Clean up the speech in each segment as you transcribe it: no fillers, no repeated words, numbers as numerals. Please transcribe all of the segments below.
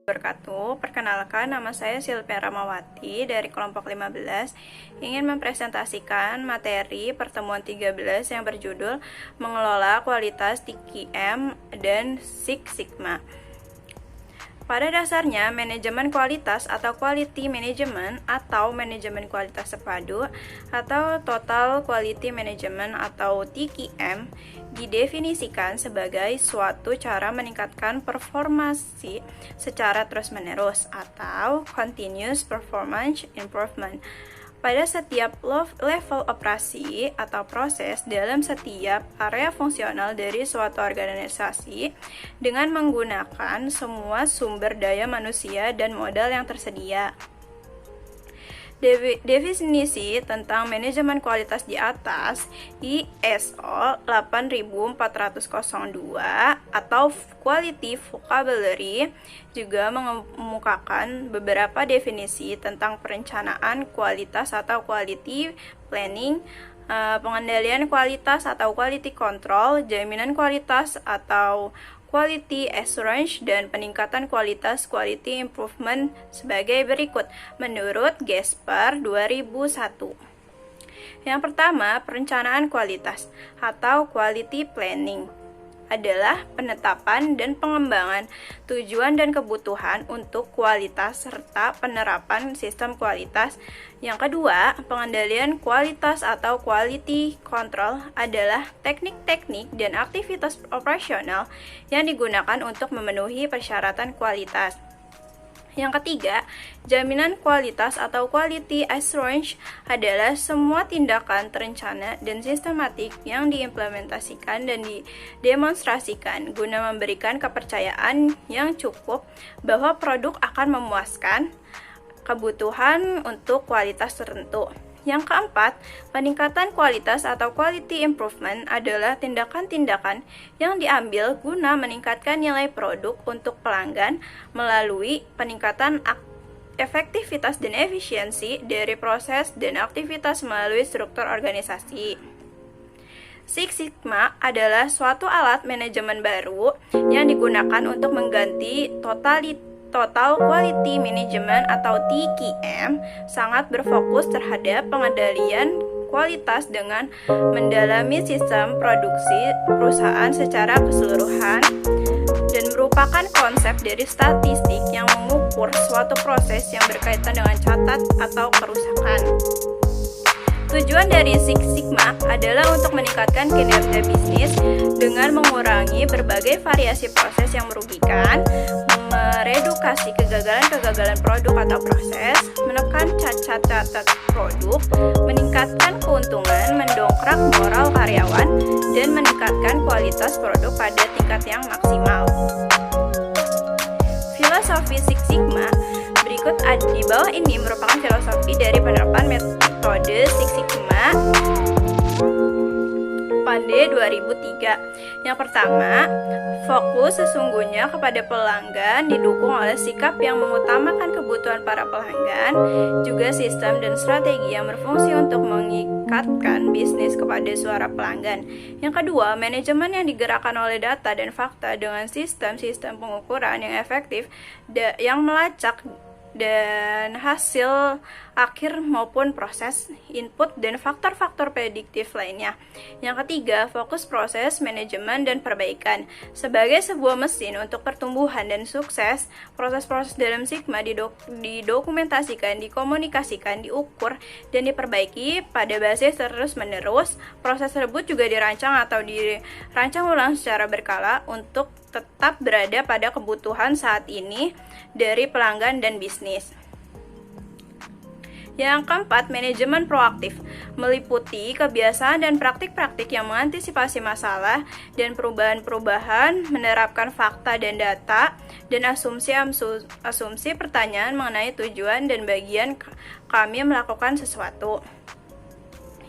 Wabarakatuh. Perkenalkan, nama saya Silvia Ramawati dari kelompok 15 ingin mempresentasikan materi pertemuan 13 yang berjudul Mengelola Kualitas TQM dan Six Sigma. Pada dasarnya, manajemen kualitas atau quality management atau manajemen kualitas terpadu atau total quality management atau TQM didefinisikan sebagai suatu cara meningkatkan performasi secara terus-menerus atau continuous performance improvement pada setiap level operasi atau proses dalam setiap area fungsional dari suatu organisasi dengan menggunakan semua sumber daya manusia dan modal yang tersedia. Definisi tentang manajemen kualitas di atas ISO 8402 atau Quality Vocabulary juga mengemukakan beberapa definisi tentang perencanaan kualitas atau quality planning, pengendalian kualitas atau quality control, jaminan kualitas atau quality assurance, dan peningkatan kualitas quality improvement sebagai berikut menurut Gesper 2001. Yang pertama, perencanaan kualitas atau quality planning adalah penetapan dan pengembangan tujuan dan kebutuhan untuk kualitas serta penerapan sistem kualitas. Yang kedua, pengendalian kualitas atau quality control adalah teknik-teknik dan aktivitas operasional yang digunakan untuk memenuhi persyaratan kualitas. Yang ketiga, jaminan kualitas atau quality assurance adalah semua tindakan terencana dan sistematik yang diimplementasikan dan didemonstrasikan guna memberikan kepercayaan yang cukup bahwa produk akan memuaskan kebutuhan untuk kualitas tertentu. Yang keempat, peningkatan kualitas atau quality improvement adalah tindakan-tindakan yang diambil guna meningkatkan nilai produk untuk pelanggan melalui peningkatan efektivitas dan efisiensi dari proses dan aktivitas melalui struktur organisasi. Six Sigma adalah suatu alat manajemen baru yang digunakan untuk mengganti Total Quality Management atau TQM sangat berfokus terhadap pengendalian kualitas dengan mendalami sistem produksi perusahaan secara keseluruhan dan merupakan konsep dari statistik yang mengukur suatu proses yang berkaitan dengan catat atau kerusakan. Tujuan dari Six Sigma adalah untuk meningkatkan kinerja bisnis dengan mengurangi berbagai variasi proses yang merugikan, meredukasi kegagalan-kegagalan produk atau proses, menekan cacat-cacat produk, meningkatkan keuntungan, mendongkrak moral karyawan, dan meningkatkan kualitas produk pada tingkat yang maksimal. Filosofi Six Sigma berikut di bawah ini merupakan filosofi dari penerapan metode Six Sigma pada 2003. Yang pertama, fokus sesungguhnya kepada pelanggan didukung oleh sikap yang mengutamakan kebutuhan para pelanggan, juga sistem dan strategi yang berfungsi untuk mengikatkan bisnis kepada suara pelanggan. Yang kedua, manajemen yang digerakkan oleh data dan fakta dengan sistem-sistem pengukuran yang efektif yang melacak dan hasil akhir maupun proses, input, dan faktor-faktor prediktif lainnya. Yang ketiga, fokus proses, manajemen, dan perbaikan. Sebagai sebuah mesin untuk pertumbuhan dan sukses, proses-proses dalam Sigma didokumentasikan, dikomunikasikan, diukur, dan diperbaiki pada basis terus-menerus. Proses tersebut juga dirancang atau dirancang ulang secara berkala untuk tetap berada pada kebutuhan saat ini dari pelanggan dan bisnis. Yang keempat, manajemen proaktif meliputi kebiasaan dan praktik-praktik yang mengantisipasi masalah dan perubahan-perubahan, menerapkan fakta dan data, dan asumsi pertanyaan mengenai tujuan dan bagian kami melakukan sesuatu.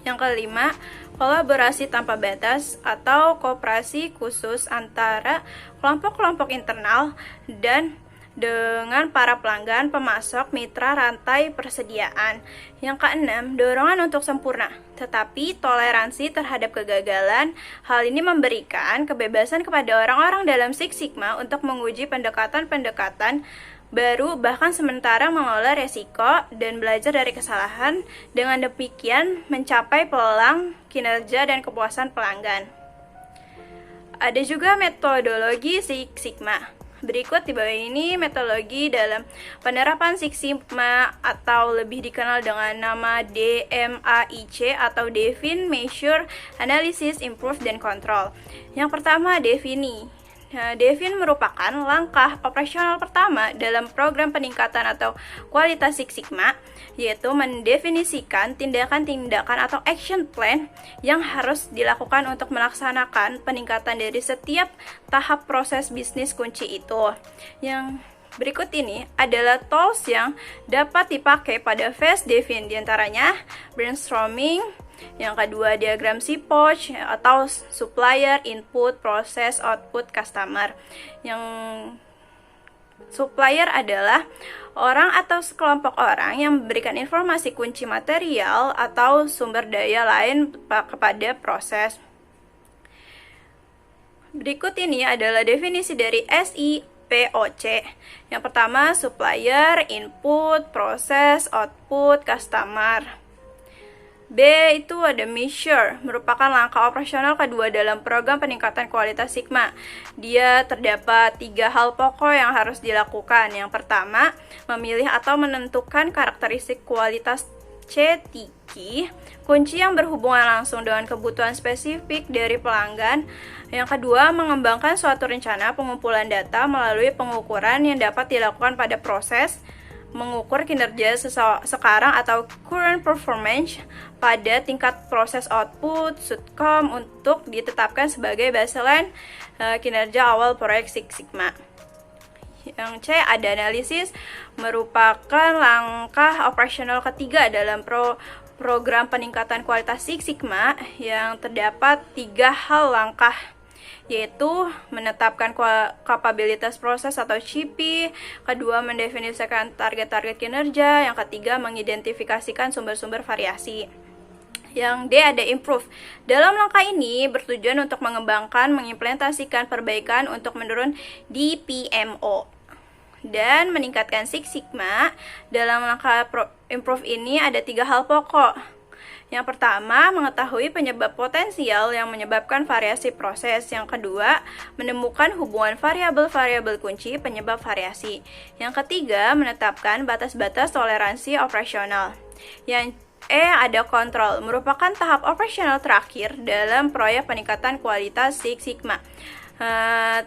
Yang kelima, kolaborasi tanpa batas atau kooperasi khusus antara kelompok-kelompok internal dan dengan para pelanggan, pemasok, mitra, rantai persediaan. Yang keenam, dorongan untuk sempurna, tetapi toleransi terhadap kegagalan. Hal ini memberikan kebebasan kepada orang-orang dalam Six Sigma untuk menguji pendekatan-pendekatan baru bahkan sementara mengelola resiko dan belajar dari kesalahan, dengan demikian mencapai pelelang kinerja dan kepuasan pelanggan. Ada juga metodologi Six Sigma. Berikut di bawah ini metodologi dalam penerapan Six Sigma atau lebih dikenal dengan nama DMAIC atau Define, Measure, Analysis, Improve, dan Control. Yang pertama, defini. Define merupakan langkah operasional pertama dalam program peningkatan atau kualitas Six Sigma, yaitu mendefinisikan tindakan-tindakan atau action plan yang harus dilakukan untuk melaksanakan peningkatan dari setiap tahap proses bisnis kunci itu. Yang berikut ini adalah tools yang dapat dipakai pada phase define, diantaranya brainstorming, yang kedua diagram SIPOC atau supplier, input, process, output, customer. Yang supplier adalah orang atau sekelompok orang yang memberikan informasi kunci material atau sumber daya lain kepada proses. Berikut ini adalah definisi dari SIPOC. Yang pertama, supplier, input, process, output, customer. B itu ada measure, merupakan langkah operasional kedua dalam program peningkatan kualitas Sigma. Dia terdapat 3 hal pokok yang harus dilakukan. Yang pertama, memilih atau menentukan karakteristik kualitas CTQ, kunci yang berhubungan langsung dengan kebutuhan spesifik dari pelanggan. Yang kedua, mengembangkan suatu rencana pengumpulan data melalui pengukuran yang dapat dilakukan pada proses, mengukur kinerja sekarang atau current performance pada tingkat proses output, outcome untuk ditetapkan sebagai baseline kinerja awal proyek Six Sigma. Yang C ada analisis, merupakan langkah operasional ketiga dalam program peningkatan kualitas Six Sigma yang terdapat 3 hal langkah, yaitu menetapkan kapabilitas proses atau CP, kedua mendefinisikan target-target kinerja, yang ketiga mengidentifikasikan sumber-sumber variasi. Yang D ada improve. Dalam langkah ini bertujuan untuk mengembangkan, mengimplementasikan perbaikan untuk menurun DPMO dan meningkatkan Six Sigma. Dalam langkah improve ini ada 3 hal pokok. Yang pertama, mengetahui penyebab potensial yang menyebabkan variasi proses. Yang kedua, menemukan hubungan variabel-variabel kunci penyebab variasi. Yang ketiga, menetapkan batas-batas toleransi operasional. Yang E ada kontrol, merupakan tahap operasional terakhir dalam proyek peningkatan kualitas Six Sigma.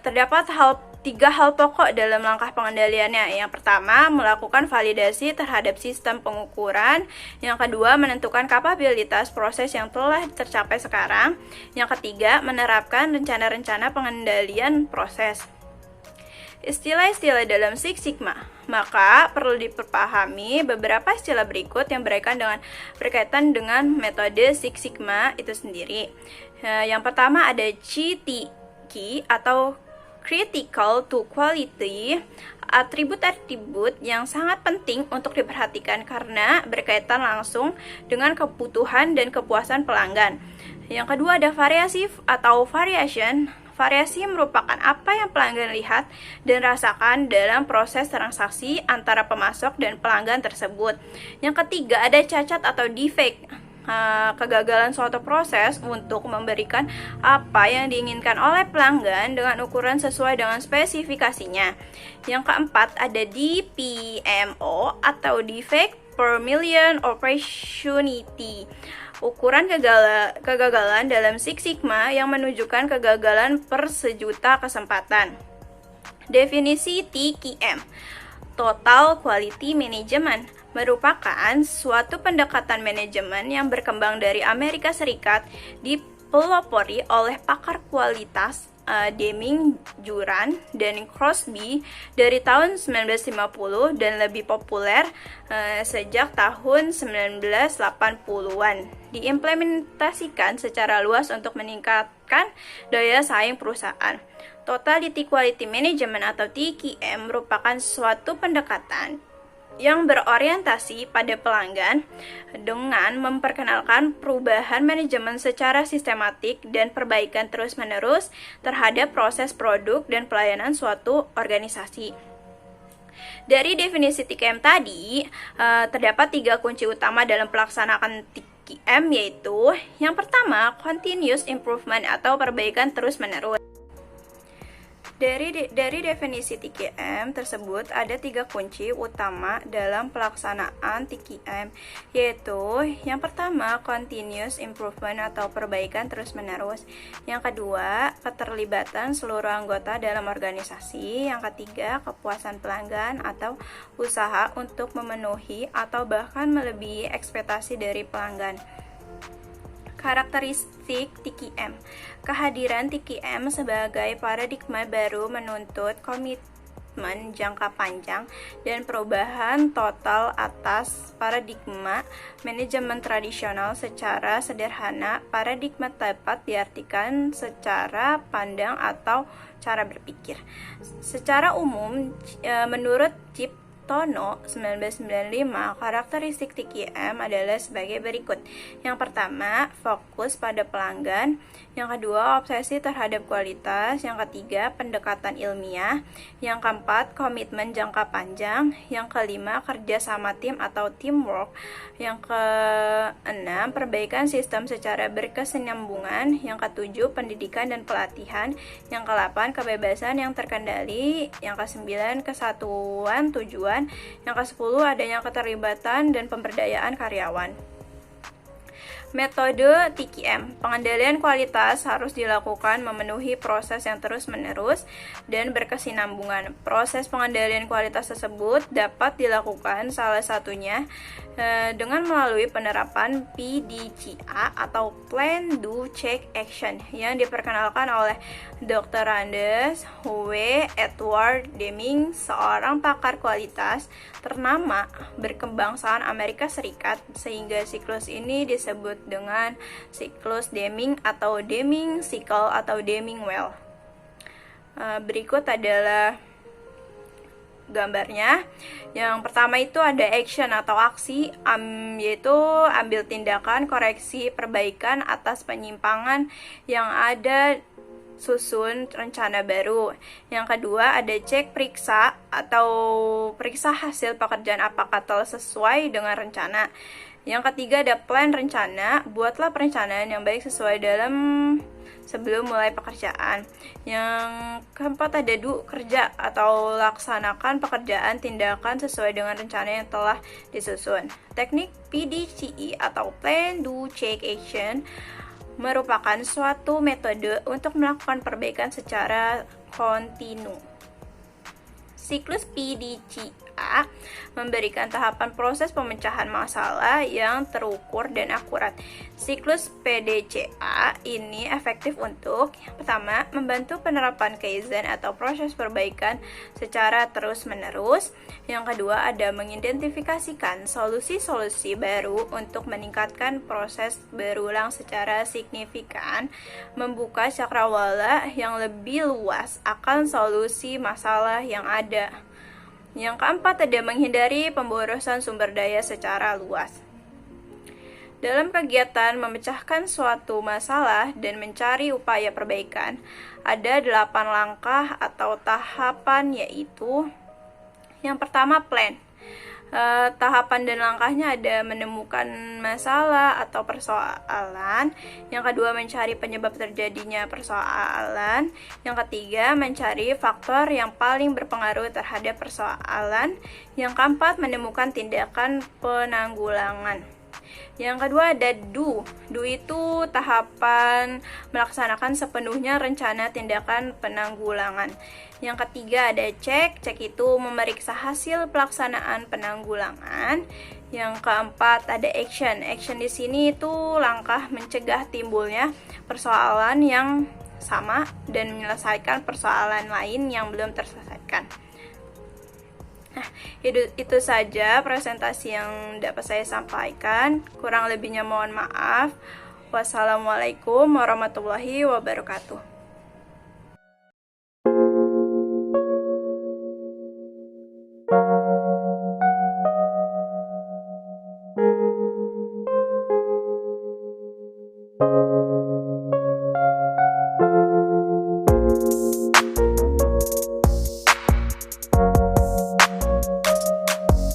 Terdapat 3 hal pokok dalam langkah pengendaliannya. Yang pertama, melakukan validasi terhadap sistem pengukuran. Yang kedua, menentukan kapabilitas proses yang telah tercapai sekarang. Yang ketiga, menerapkan rencana-rencana pengendalian proses. Istilah-istilah dalam Six Sigma. Maka perlu diperpahami beberapa istilah berikut yang berkaitan dengan metode Six Sigma itu sendiri. Yang pertama ada CTQ atau Critical to Quality, atribut-atribut yang sangat penting untuk diperhatikan karena berkaitan langsung dengan kebutuhan dan kepuasan pelanggan. Yang kedua ada variasi atau variation. Variasi merupakan apa yang pelanggan lihat dan rasakan dalam proses transaksi antara pemasok dan pelanggan tersebut. Yang ketiga ada cacat atau defect, kegagalan suatu proses untuk memberikan apa yang diinginkan oleh pelanggan dengan ukuran sesuai dengan spesifikasinya. Yang keempat ada DPMO atau defect per million opportunity, ukuran kegagalan dalam Six Sigma yang menunjukkan kegagalan per sejuta kesempatan. Definisi TQM, Total Quality Management, merupakan suatu pendekatan manajemen yang berkembang dari Amerika Serikat, dipelopori oleh pakar kualitas Deming, Juran, dan Crosby dari tahun 1950 dan lebih populer sejak tahun 1980-an. Diimplementasikan secara luas untuk meningkatkan daya saing perusahaan. Totality Quality Management atau TQM merupakan suatu pendekatan yang berorientasi pada pelanggan dengan memperkenalkan perubahan manajemen secara sistematik dan perbaikan terus-menerus terhadap proses produk dan pelayanan suatu organisasi. Dari definisi TKM tadi, terdapat 3 kunci utama dalam pelaksanaan TKM, yaitu yang pertama, continuous improvement atau perbaikan terus-menerus. Dari definisi TKM tersebut ada 3 kunci utama dalam pelaksanaan TKM, yaitu yang pertama continuous improvement atau perbaikan terus-menerus, yang kedua keterlibatan seluruh anggota dalam organisasi, yang ketiga kepuasan pelanggan atau usaha untuk memenuhi atau bahkan melebihi ekspektasi dari pelanggan. Karakteristik TKM. Kehadiran TKM sebagai paradigma baru menuntut komitmen jangka panjang dan perubahan total atas paradigma manajemen tradisional. Secara sederhana, paradigma dapat diartikan secara pandang atau cara berpikir. Secara umum, menurut Chip Tono 1995, karakteristik TKM adalah sebagai berikut. Yang pertama, fokus pada pelanggan. Yang kedua, obsesi terhadap kualitas. Yang ketiga, pendekatan ilmiah. Yang keempat, komitmen jangka panjang. Yang kelima, kerja sama tim atau teamwork. Yang keenam, perbaikan sistem secara berkesinambungan. Yang ketujuh, pendidikan dan pelatihan. Yang kedelapan, kebebasan yang terkendali. Yang kesembilan, kesatuan tujuan. Yang ke-10 adanya keterlibatan dan pemberdayaan karyawan. Metode TKM. Pengendalian kualitas harus dilakukan memenuhi proses yang terus-menerus dan berkesinambungan. Proses pengendalian kualitas tersebut dapat dilakukan salah satunya dengan melalui penerapan PDCA atau Plan, Do, Check, Action yang diperkenalkan oleh Dr. Anders W. Edward Deming, seorang pakar kualitas ternama berkebangsaan Amerika Serikat, sehingga siklus ini disebut dengan siklus Deming atau Deming Cycle atau Deming Well. Berikut adalah gambarnya. Yang pertama itu ada action atau aksi, yaitu ambil tindakan, koreksi, perbaikan atas penyimpangan yang ada, susun rencana baru. Yang kedua ada cek, periksa atau periksa hasil pekerjaan apakah telah sesuai dengan rencana. Yang ketiga ada plan, rencana, buatlah perencanaan yang baik sesuai dalam sebelum mulai pekerjaan. Yang keempat ada do, kerja atau laksanakan pekerjaan tindakan sesuai dengan rencana yang telah disusun. Teknik PDCE atau Plan, Do, Check, Action merupakan suatu metode untuk melakukan perbaikan secara kontinu. Siklus PDCA memberikan tahapan proses pemecahan masalah yang terukur dan akurat. Siklus PDCA ini efektif untuk yang pertama, membantu penerapan Kaizen atau proses perbaikan secara terus-menerus. Yang kedua, ada mengidentifikasikan solusi-solusi baru untuk meningkatkan proses berulang secara signifikan, membuka cakrawala yang lebih luas akan solusi masalah yang ada. Yang keempat ada menghindari pemborosan sumber daya secara luas. Dalam kegiatan memecahkan suatu masalah dan mencari upaya perbaikan, ada 8 langkah atau tahapan, yaitu yang pertama plan. Tahapan dan langkahnya ada menemukan masalah atau persoalan. Yang kedua, mencari penyebab terjadinya persoalan. Yang ketiga, mencari faktor yang paling berpengaruh terhadap persoalan. Yang keempat, menemukan tindakan penanggulangan. Yang kedua ada do. Do itu tahapan melaksanakan sepenuhnya rencana tindakan penanggulangan. Yang ketiga ada cek. Cek itu memeriksa hasil pelaksanaan penanggulangan. Yang keempat ada action. Action di sini itu langkah mencegah timbulnya persoalan yang sama dan menyelesaikan persoalan lain yang belum terselesaikan. Nah, itu saja presentasi yang dapat saya sampaikan. Kurang lebihnya mohon maaf. Wassalamualaikum warahmatullahi wabarakatuh.